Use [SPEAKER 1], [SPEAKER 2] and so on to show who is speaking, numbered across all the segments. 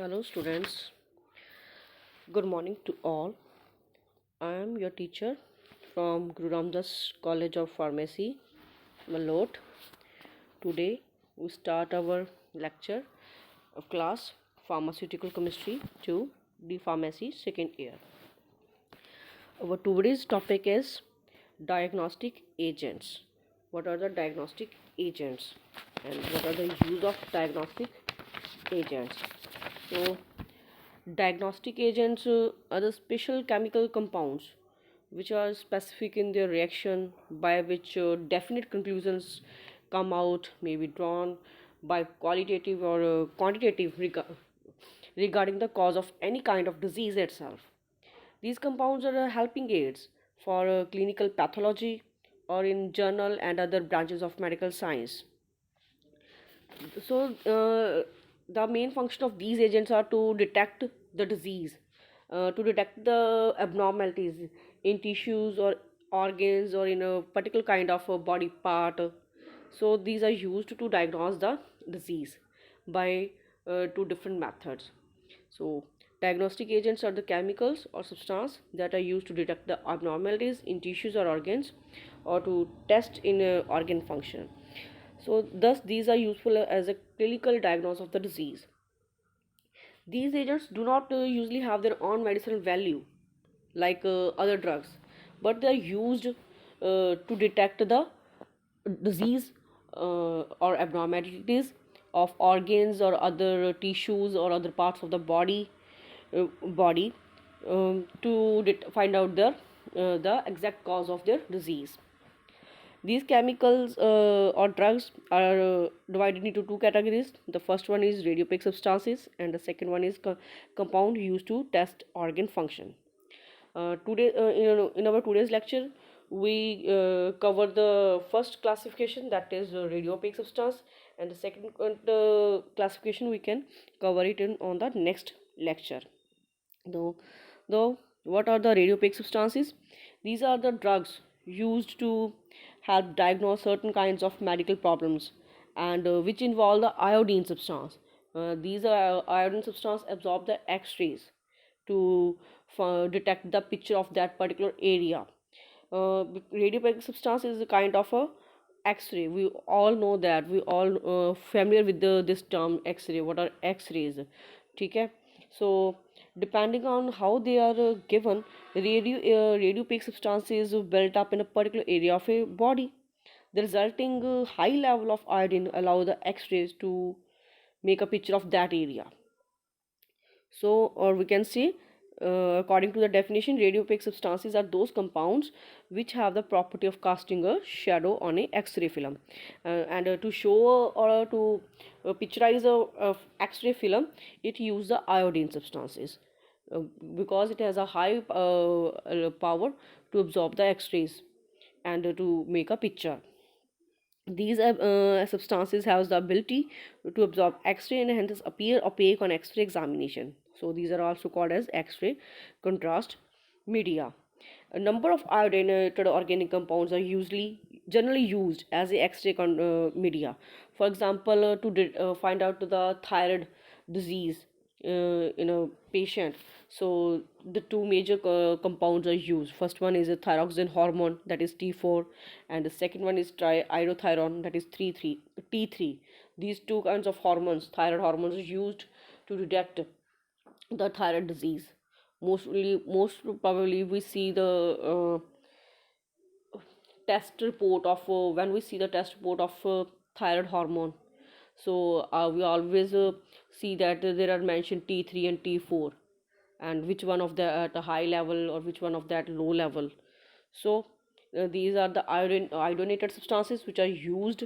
[SPEAKER 1] Hello, students. Good morning to all. I am your teacher from Guru Ramdas College of Pharmacy, Malot. Today, we start our lecture of class Pharmaceutical Chemistry 2, D Pharmacy, second year. Our today's topic is diagnostic agents. What are the diagnostic agents and what are the use of diagnostic agents? So, diagnostic agents are the special chemical compounds which are specific in their reaction by which definite conclusions come out, may be drawn by qualitative or quantitative regarding the cause of any kind of disease itself. These compounds are helping aids for clinical pathology or in journal and other branches of medical science. So, the main function of these agents are to detect the disease, to detect the abnormalities in tissues or organs or in a particular kind of a body part. So, these are used to diagnose the disease by two different methods. So, diagnostic agents are the chemicals or substance that are used to detect the abnormalities in tissues or organs or to test in organ function. So, thus, these are useful as a clinical diagnosis of the disease. These agents do not usually have their own medicinal value like other drugs, but they are used to detect the disease or abnormalities of organs or other tissues or other parts of the body to find out the exact cause of their disease. These chemicals or drugs are divided into two categories. The first one is radiopaque substances, and the second one is compound used to test organ function. In our today's lecture, we cover the first classification, that is radiopaque substance, and the second classification we can cover it on the next lecture. Though, though, what are the radiopaque substances? These are the drugs used to help diagnose certain kinds of medical problems and which involve the iodine substance. These are iodine substance absorb the X-rays to detect the picture of that particular area. Radiopaque substance is a kind of a X-ray. We all know that. We all familiar with this term X-ray. What are X-rays? Okay. So depending on how they are given, radiopaque substance is built up in a particular area of a body. The resulting high level of iodine allow the X-rays to make a picture of that area. So, or we can say, according to the definition, radiopaque substances are those compounds which have the property of casting a shadow on a X-ray film. And to show or to picturize a X-ray film, it uses the iodine substances because it has a high power to absorb the X-rays and to make a picture. These substances have the ability to absorb X-ray and hence appear opaque on X-ray examination. So these are also called as X-ray contrast media. A number of iodinated organic compounds are generally used as a X-ray media. For example, to find out the thyroid disease in a patient. So the two major compounds are used. First one is a thyroxine hormone, that is T4, and the second one is triiodothyronine, that is T3. These two kinds of hormones, thyroid hormones, are used to detect the thyroid disease. Most probably we see the test report of when we see the test report of thyroid hormone. So we always see that there are mentioned T3 and T4, and which one of the at a high level or which one of that low level. So these are the iodinated substances which are used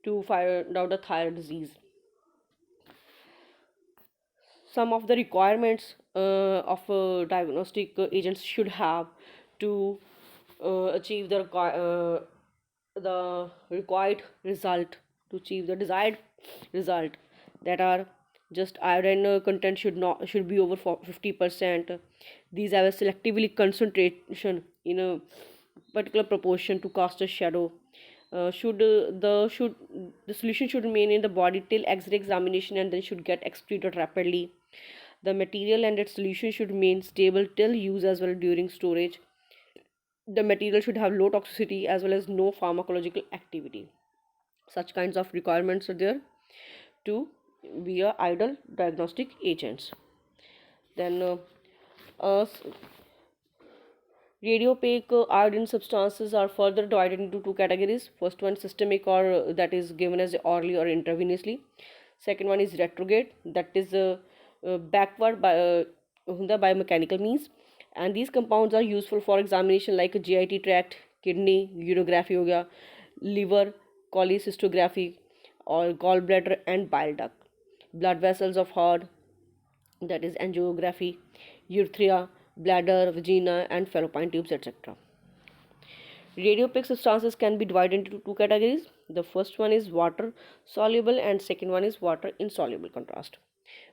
[SPEAKER 1] to find out the thyroid disease. Some of the requirements of diagnostic agents should have to achieve the required result, to achieve the desired result, that are just iodine content should be over 50%. These have a selectively concentration in a particular proportion to cast a shadow. Should the solution should remain in the body till X-ray examination and then should get excreted rapidly. The material and its solution should remain stable till use as well during storage. The material should have low toxicity as well as no pharmacological activity. Such kinds of requirements are there to be a ideal diagnostic agents. Then uh, radiopaque iodine substances are further divided into two categories. First one systemic, or that is given as orally or intravenously. Second one is retrograde, that is backward by the biomechanical means. And these compounds are useful for examination like a GIT tract, kidney, urography हो गया, liver, cholecystography, or gallbladder and bile duct, blood vessels of heart, that is angiography, urethra, bladder, vagina, and fallopian tubes, etc. Radiopaque substances can be divided into two categories. The first one is water soluble and second one is water insoluble contrast.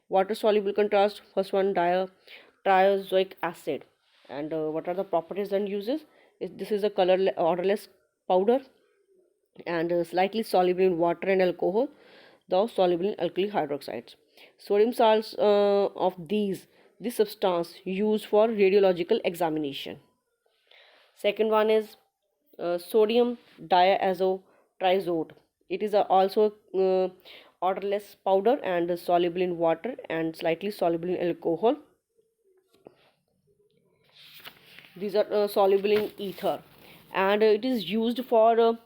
[SPEAKER 1] Water soluble contrast, first one triazoic acid. And what are the properties and uses? This is a odorless powder and slightly soluble in water and alcohol, though soluble in alkali hydroxides. Sodium salts of this substance used for radiological examination. Second one is sodium diazotriazode. It is also odorless powder and soluble in water and slightly soluble in alcohol. These are soluble in ether, and it is used for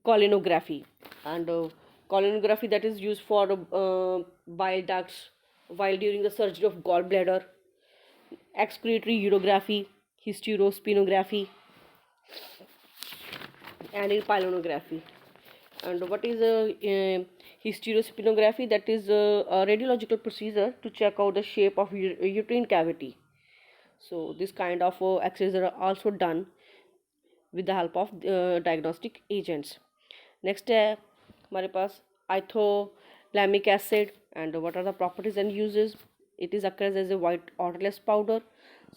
[SPEAKER 1] colonography. And colonography, that is used for bile ducts while during the surgery of gallbladder, excretory urography, hysterospinography, and in pylonography. And what is hysterospinography? That is a radiological procedure to check out the shape of uterine cavity. So this kind of x-rays are also done with the help of diagnostic agents. Next है हमारे पास ithoflamic acid. And what are the properties and uses? It is occurs as a white odorless powder,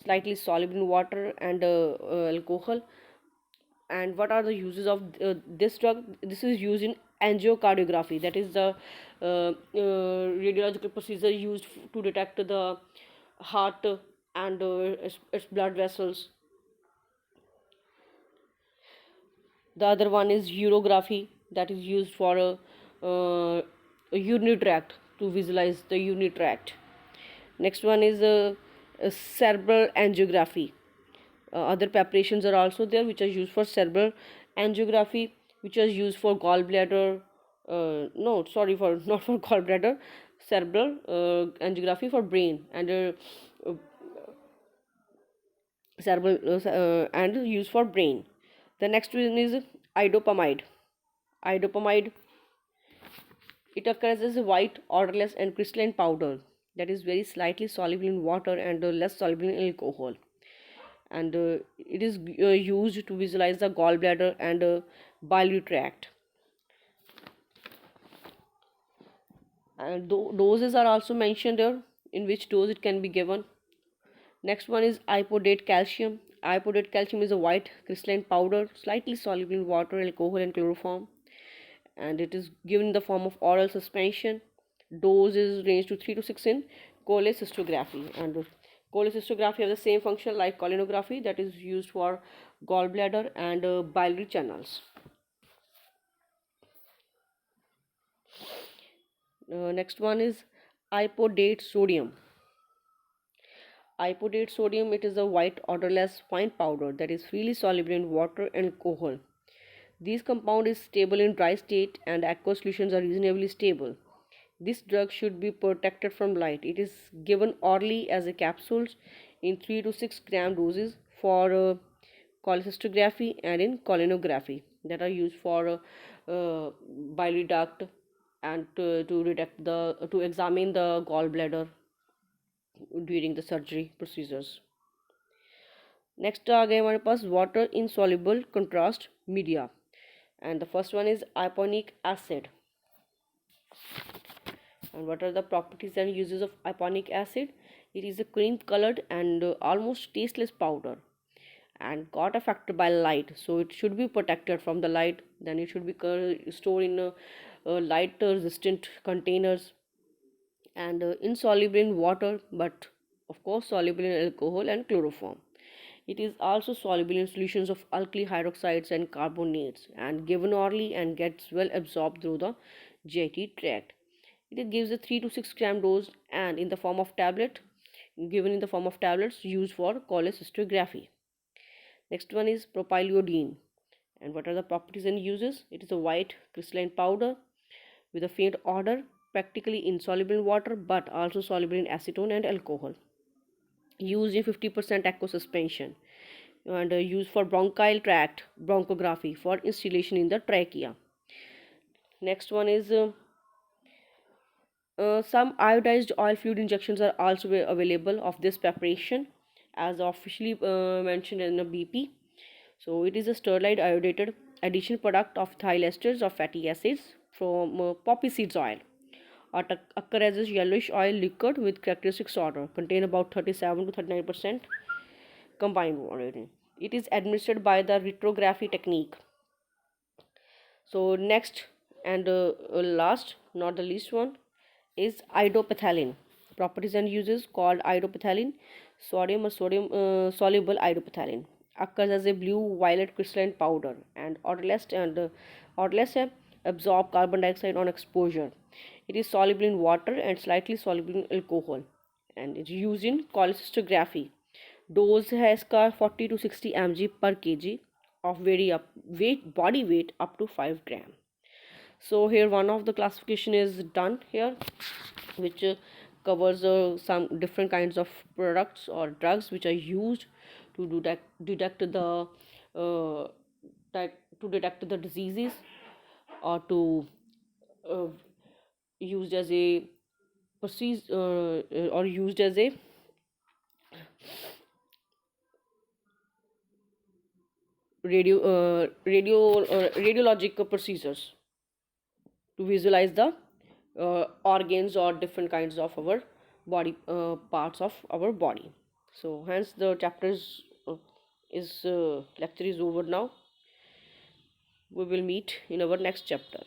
[SPEAKER 1] slightly soluble in water and alcohol. And what are the uses of this drug? This is used in angiocardiography, that is the radiological procedure used to detect the heart and its blood vessels. The other one is urography, that is used for a urinary tract, to visualize the urinary tract. Next one is a cerebral angiography. Other preparations are also there which are used for cerebral angiography, which are used for gallbladder. No, sorry, for not for gallbladder, cerebral angiography for brain, and cerebral and used for brain. The next one is idopamide. Idopamide, it occurs as a white, odorless, and crystalline powder that is very slightly soluble in water and less soluble in alcohol. And it is used to visualize the gallbladder and biliary tract. And doses are also mentioned there, in which dose it can be given. Next one is ipodate calcium. Ipodate calcium is a white crystalline powder, slightly soluble in water, alcohol, and chloroform, and it is given in the form of oral suspension. Dose is ranged to 3 to 6 in cholecystography. And cholecystography has the same function like colonography, that is used for gallbladder and biliary channels. Next one is ipodate sodium. Ipodate sodium, it is a white odorless fine powder that is freely soluble in water and alcohol. This compound is stable in dry state and aqueous solutions are reasonably stable. This drug should be protected from light. It is given orally as a capsules in 3 to 6 gram doses for cholecystography and in colonography, that are used for biliary duct and to examine the gallbladder during the surgery procedures. Next आ गए हमारे पास water insoluble contrast media, and the first one is ionic acid. And what are the properties and uses of ionic acid? It is a cream colored and almost tasteless powder and got affected by light, so it should be protected from the light. Then it should be stored in light resistant containers, and insoluble in water, but of course soluble in alcohol and chloroform. It is also soluble in solutions of alkali hydroxides and carbonates and given orally and gets well absorbed through the GIT tract. It gives a 3 to 6 gram dose and in the form of tablet, given in the form of tablets used for cholecystography. Next one is propyliodine. And what are the properties and uses? It is a white crystalline powder with a faint odor, practically insoluble in water but also soluble in acetone and alcohol. Used in 50% aqueous suspension and used for bronchial tract bronchography for instillation in the trachea. Next one is some iodized oil fluid injections are also available of this preparation as officially mentioned in the BP. So it is a steroid iodated addition product of ethyl esters of fatty acids from poppy seeds oil. Occur as a yellowish oil liquid with characteristic odor. Contain about 37 to 39% combined water. It is administered by the retrography technique. So next and last, not the least one, is idopethalin. Properties and uses called idopethalin, sodium or sodium soluble idopethalin. Occurs as a blue violet crystalline powder and odorless absorb carbon dioxide on exposure. It is soluble in water and slightly soluble in alcohol and is used in cholecystography. Dose has 40 to 60 mg per kg of body weight up to 5 gram. So here one of the classification is done here, which covers some different kinds of products or drugs which are used to detect the uh, to detect the diseases or to uh, used as a or used as a radiological procedures to visualize the organs or different kinds of our body parts of our body. So hence the chapter is lecture is over now. We will meet in our next chapter.